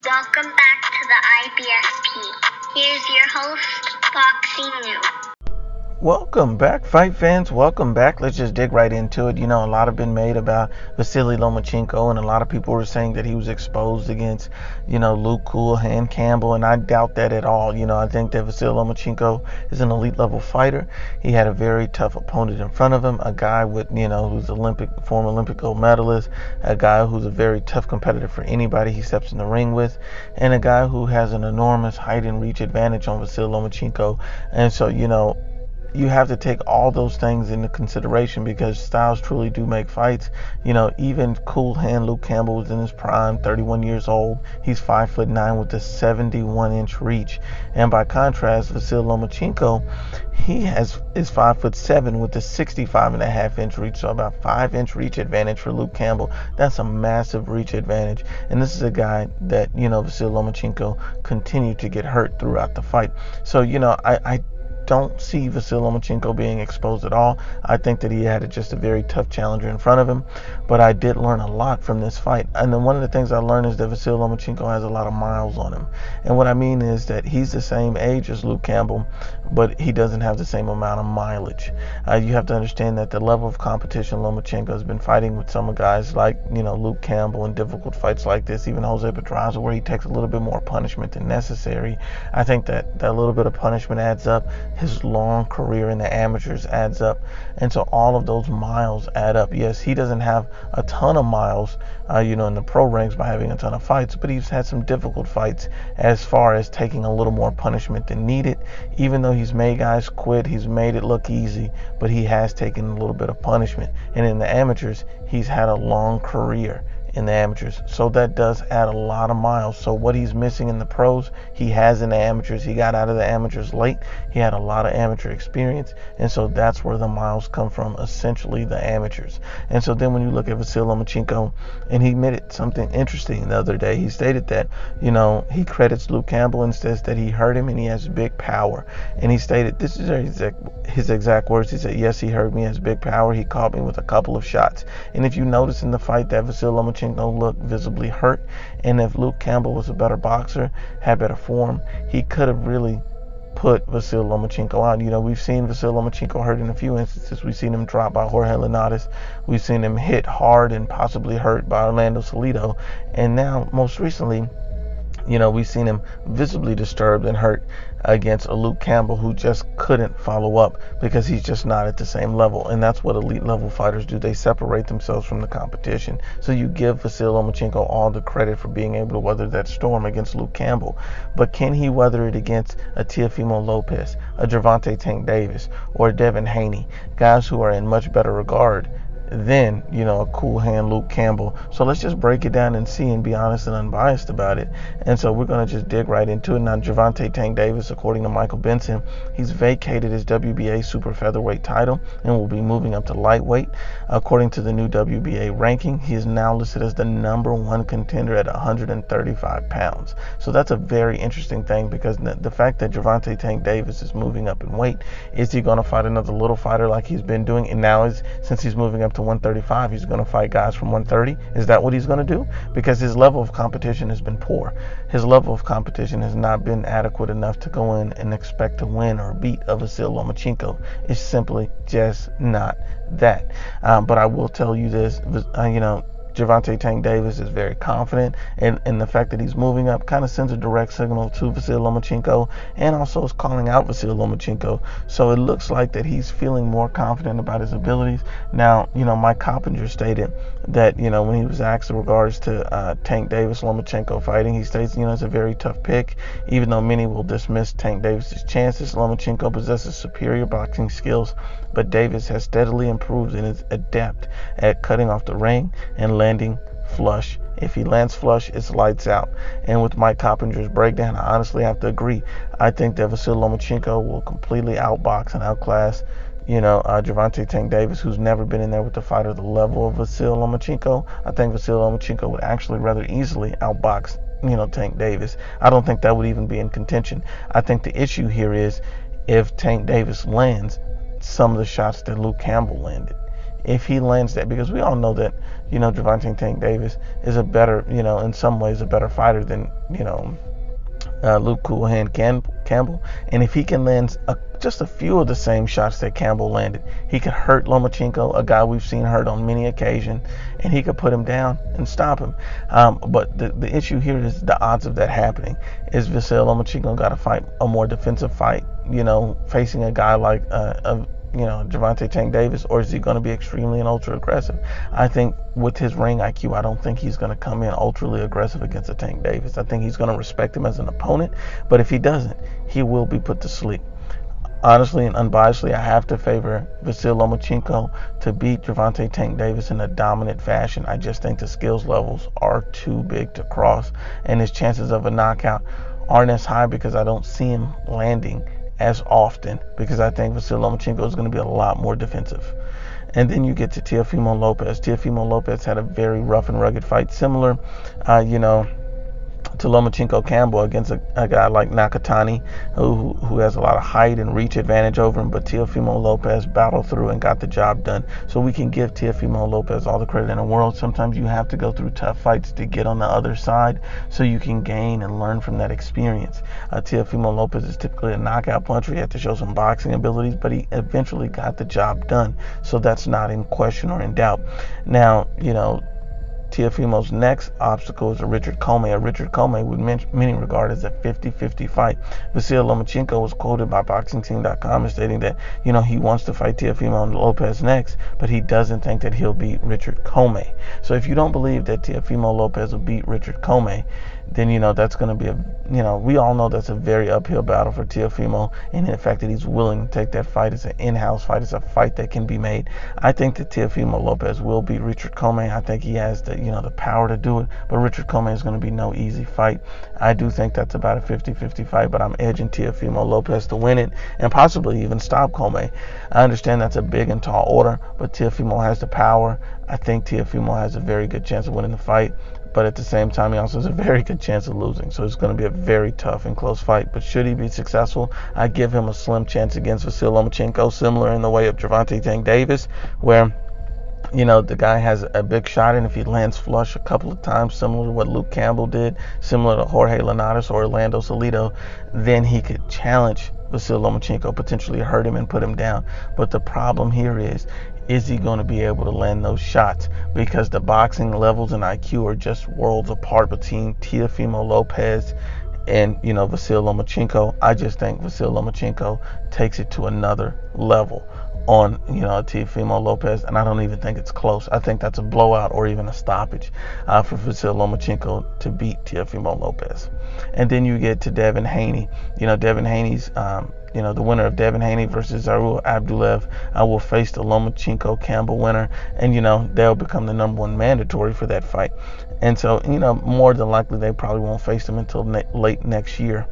Welcome back to the IBFP. Here's your host, Boxing New. Welcome back, fight fans. Welcome back. Let's just dig right into it. You know, a lot have been made about Vasyl Lomachenko, and a lot of people were saying that he was exposed against, Luke Cool Hand Campbell, and I doubt that at all. I think that Vasyl Lomachenko is an elite level fighter. He had a very tough opponent in front of him, a guy with, who's former Olympic gold medalist, a guy who's a very tough competitor for anybody he steps in the ring with, and a guy who has an enormous height and reach advantage on Vasyl Lomachenko. And so, you have to take all those things into consideration because styles truly do make fights. Even Cool Hand Luke Campbell was in his prime, 31 years old. He's 5'9" with a 71-inch reach. And by contrast, Vasyl Lomachenko, is 5'7" with a 65.5-inch reach, so about 5-inch reach advantage for Luke Campbell. That's a massive reach advantage. And this is a guy that, Vasyl Lomachenko continued to get hurt throughout the fight. So, I don't see Vasyl Lomachenko being exposed at all. I think that he had just a very tough challenger in front of him, but I did learn a lot from this fight. And then one of the things I learned is that Vasyl Lomachenko has a lot of miles on him. And what I mean is that he's the same age as Luke Campbell, but he doesn't have the same amount of mileage. You have to understand that the level of competition Lomachenko has been fighting with some guys like, Luke Campbell in difficult fights like this, even Jose Pedraza, where he takes a little bit more punishment than necessary. I think that little bit of punishment adds up. His long career in the amateurs adds up, and so all of those miles add up. Yes, he doesn't have a ton of miles, in the pro ranks by having a ton of fights, but he's had some difficult fights as far as taking a little more punishment than needed. Even though he's made guys quit, he's made it look easy, but he has taken a little bit of punishment. And in the amateurs, he's had a long career in the amateurs, so that does add a lot of miles. So what he's missing in the pros, he has in the amateurs. He got out of the amateurs late. He had a lot of amateur experience, and so that's where the miles come from, essentially the amateurs. And so then when you look at Vasyl Lomachenko, and he admitted something interesting the other day. He stated that, he credits Luke Campbell and says that he hurt him and he has big power. And he stated, this is his exact words, he said, "Yes, he hurt me, he has big power. He caught me with a couple of shots." And if you notice in the fight that Vasyl Lomachenko looked visibly hurt, and if Luke Campbell was a better boxer, had better form, he could have really put Vasyl Lomachenko out. We've seen Vasyl Lomachenko hurt in a few instances. We've seen him dropped by Jorge Linares. We've seen him hit hard and possibly hurt by Orlando Salido. And now, most recently, we've seen him visibly disturbed and hurt against a Luke Campbell who just couldn't follow up because he's just not at the same level. And that's what elite level fighters do. They separate themselves from the competition. So you give Vasyl Lomachenko all the credit for being able to weather that storm against Luke Campbell. But can he weather it against a Teofimo Lopez, a Gervonta Tank Davis, or Devin Haney, guys who are in much better regard than, a Cool Hand Luke Campbell? So let's just break it down and see and be honest and unbiased about it. And so we're going to just dig right into it. Now, Gervonta Tank Davis, according to Michael Benson, he's vacated his WBA super featherweight title and will be moving up to lightweight. According to the new WBA ranking, he is now listed as the #1 contender at 135 pounds. So that's a very interesting thing, because the fact that Gervonta Tank Davis is moving up in weight, is he going to fight another little fighter like he's been doing? And now, since he's moving up to 135, he's going to fight guys from 130. Is that what he's going to do? Because his level of competition has been poor. His level of competition has not been adequate enough to go in and expect to win or beat a Vasyl Lomachenko. It's simply just not that. But I will tell you this, Gervonta Tank Davis is very confident, and the fact that he's moving up kind of sends a direct signal to Vasyl Lomachenko, and also is calling out Vasyl Lomachenko. So it looks like that he's feeling more confident about his abilities. Now, Mike Coppinger stated that, when he was asked in regards to Tank Davis Lomachenko fighting, he states, it's a very tough pick. Even though many will dismiss Tank Davis's chances, Lomachenko possesses superior boxing skills, but Davis has steadily improved and is adept at cutting off the ring and landing flush. If he lands flush, it's lights out. And with Mike Coppinger's breakdown, I honestly have to agree. I think that Vasyl Lomachenko will completely outbox and outclass, Gervonta Tank Davis, who's never been in there with a fighter the level of Vasyl Lomachenko. I think Vasyl Lomachenko would actually rather easily outbox, Tank Davis. I don't think that would even be in contention. I think the issue here is if Tank Davis lands some of the shots that Luke Campbell landed. If he lands that, because we all know that, Gervonta Tank Davis is a better, in some ways a better fighter than, Luke Cool Hand Campbell. And if he can land just a few of the same shots that Campbell landed, he could hurt Lomachenko, a guy we've seen hurt on many occasions, and he could put him down and stop him. But the issue here is the odds of that happening. Is Vasyl Lomachenko got to fight a more defensive fight, facing a guy like Gervonta Tank Davis, or is he going to be extremely and ultra aggressive? I think with his ring IQ, I don't think he's going to come in ultra aggressive against a Tank Davis. I think he's going to respect him as an opponent, but if he doesn't, he will be put to sleep. Honestly and unbiasedly, I have to favor Vasyl Lomachenko to beat Gervonta Tank Davis in a dominant fashion. I just think the skills levels are too big to cross, and his chances of a knockout aren't as high because I don't see him landing as often, because I think Vasyl Lomachenko is going to be a lot more defensive. And then you get to Teofimo Lopez. Teofimo Lopez had a very rough and rugged fight, similar, to Lomachenko Campbell against a guy like Nakatani, who has a lot of height and reach advantage over him, but Teofimo Lopez battled through and got the job done. So we can give Teofimo Lopez all the credit in the world. Sometimes you have to go through tough fights to get on the other side so you can gain and learn from that experience. Teofimo Lopez is typically a knockout puncher. He had to show some boxing abilities, but he eventually got the job done. So that's not in question or in doubt. Now, Teofimo's next obstacle is a Richard Commey would many regard as a 50-50 fight. Vasyl Lomachenko was quoted by BoxingTeam.com as stating that, he wants to fight Teofimo Lopez next, but he doesn't think that he'll beat Richard Commey. So if you don't believe that Teofimo Lopez will beat Richard Commey, then, that's going to be we all know that's a very uphill battle for Teofimo, and the fact that he's willing to take that fight as an in-house fight, is a fight that can be made. I think that Teofimo Lopez will beat Richard Commey. I think he has the power to do it, but Richard Commey is going to be no easy fight. I do think that's about a 50-50 fight, but I'm edging Teofimo Lopez to win it and possibly even stop Commey. I understand that's a big and tall order, but Teofimo has the power. I think Teofimo has a very good chance of winning the fight, but at the same time, he also has a very good chance of losing. So it's going to be a very tough and close fight. But should he be successful, I give him a slim chance against Vasyl Lomachenko, similar in the way of Gervonta Tank Davis, where the guy has a big shot, and if he lands flush a couple of times, similar to what Luke Campbell did, similar to Jorge Linares or Orlando Salido, then he could challenge Vasyl Lomachenko, potentially hurt him and put him down. But the problem here is he going to be able to land those shots? Because the boxing levels and IQ are just worlds apart between Teofimo Lopez and, Vasyl Lomachenko. I just think Vasyl Lomachenko takes it to another level on, Teofimo Lopez, and I don't even think it's close. I think that's a blowout or even a stoppage for Vasyl Lomachenko to beat Teofimo Lopez. And then you get to Devin Haney. Devin Haney's the winner of Devin Haney versus Zaruel Abdulev will face the Lomachenko Campbell winner, and they'll become the number one mandatory for that fight. And so more than likely they probably won't face them until late next year.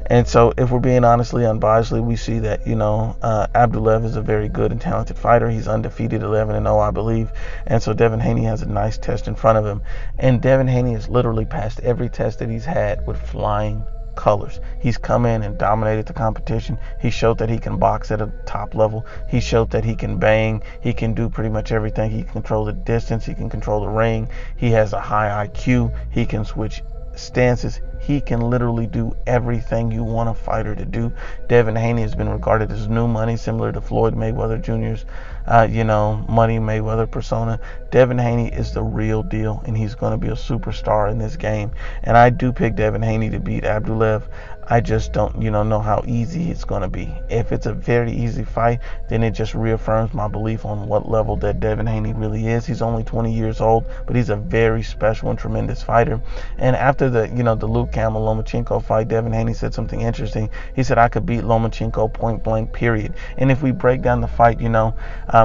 And so if we're being honestly unbiasedly, we see that Abdulev is a very good and talented fighter. He's undefeated, 11-0, I believe. And so Devin Haney has a nice test in front of him, and Devin Haney has literally passed every test that he's had with flying colors. He's come in and dominated the competition. He showed that he can box at a top level. He showed that he can bang. He can do pretty much everything. He can control the distance. He can control the ring. He has a high IQ. He can switch stances. He can literally do everything you want a fighter to do. Devin Haney has been regarded as new money, similar to Floyd Mayweather Jr.'s, Money Mayweather persona. Devin Haney is the real deal, and he's going to be a superstar in this game. And I do pick Devin Haney to beat Abdulev. I just don't, know how easy it's going to be. If it's a very easy fight, then it just reaffirms my belief on what level that Devin Haney really is. He's only 20 years old, but he's a very special and tremendous fighter. And after the Luke Campbell Lomachenko fight, Devin Haney said something interesting. He said, I could beat Lomachenko point blank, period. And if we break down the fight,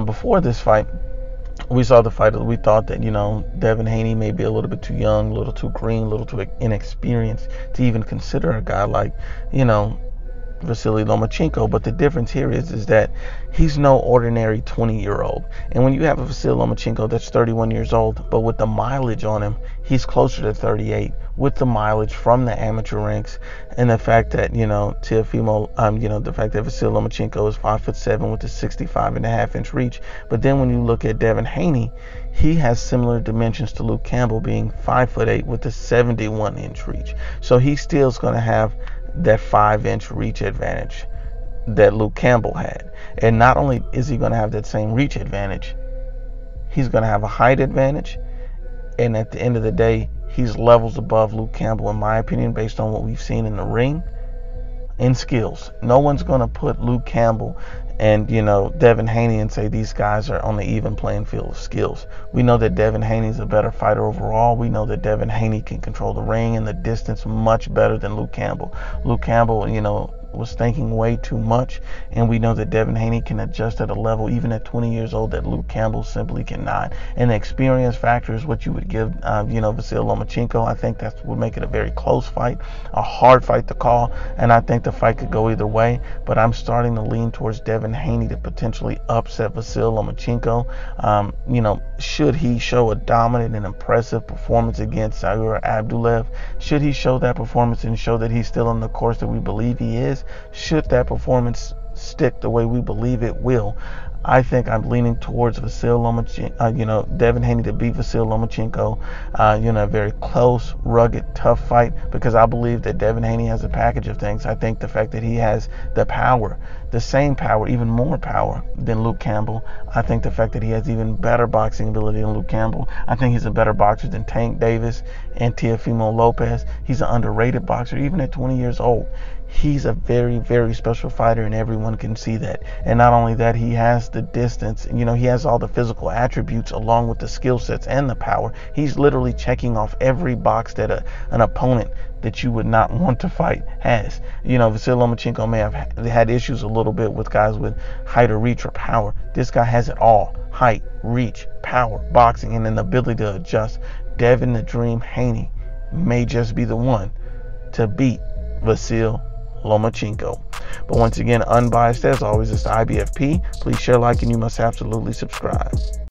before this fight, we saw the fight. We thought that, Devin Haney may be a little bit too young, a little too green, a little too inexperienced to even consider a guy like, Vasyl Lomachenko, but the difference here is that he's no ordinary 20-year-old. And when you have a Vasyl Lomachenko that's 31 years old, but with the mileage on him, he's closer to 38, with the mileage from the amateur ranks, and the fact that, Teofimo, the fact that Vasyl Lomachenko is 5'7" with a 65.5-inch reach. But then when you look at Devin Haney, he has similar dimensions to Luke Campbell, being 5'8" with a 71-inch reach. So he still's going to have that 5-inch reach advantage that Luke Campbell had. And not only is he going to have that same reach advantage, he's going to have a height advantage. And at the end of the day, he's levels above Luke Campbell, in my opinion, based on what we've seen in the ring and skills. No one's going to put Luke Campbell and, Devin Haney and say these guys are on the even playing field of skills. We know that Devin Haney is a better fighter overall. We know that Devin Haney can control the ring and the distance much better than Luke Campbell. Luke Campbell, was thinking way too much, and we know that Devin Haney can adjust at a level even at 20 years old that Luke Campbell simply cannot. And the experience factor is what you would give Vasyl Lomachenko. I think that would make it a very close fight, a hard fight to call, and I think the fight could go either way, but I'm starting to lean towards Devin Haney to potentially upset Vasyl Lomachenko. Should he show a dominant and impressive performance against Saur Abdullaev, should he show that performance and show that he's still on the course that we believe he is, should that performance stick the way we believe it will, I think I'm leaning towards Vasyl Lomachenko, Devin Haney to beat Vasyl Lomachenko, a very close, rugged, tough fight, because I believe that Devin Haney has a package of things. I think the fact that he has the power, the same power, even more power than Luke Campbell. I think the fact that he has even better boxing ability than Luke Campbell. I think he's a better boxer than Tank Davis and Teofimo Lopez. He's an underrated boxer, even at 20 years old. He's a very, very special fighter, and everyone can see that. And not only that, he has the distance, he has all the physical attributes along with the skill sets and the power. He's literally checking off every box that an opponent that you would not want to fight has. Vasyl Lomachenko may have had issues a little bit with guys with height or reach or power. This guy has it all: height, reach, power, boxing, and an ability to adjust. Devin the Dream Haney may just be the one to beat Vasyl Lomachenko. But once again, Unbiased, as always, it's the IBFP. Please share, like, and you must absolutely subscribe.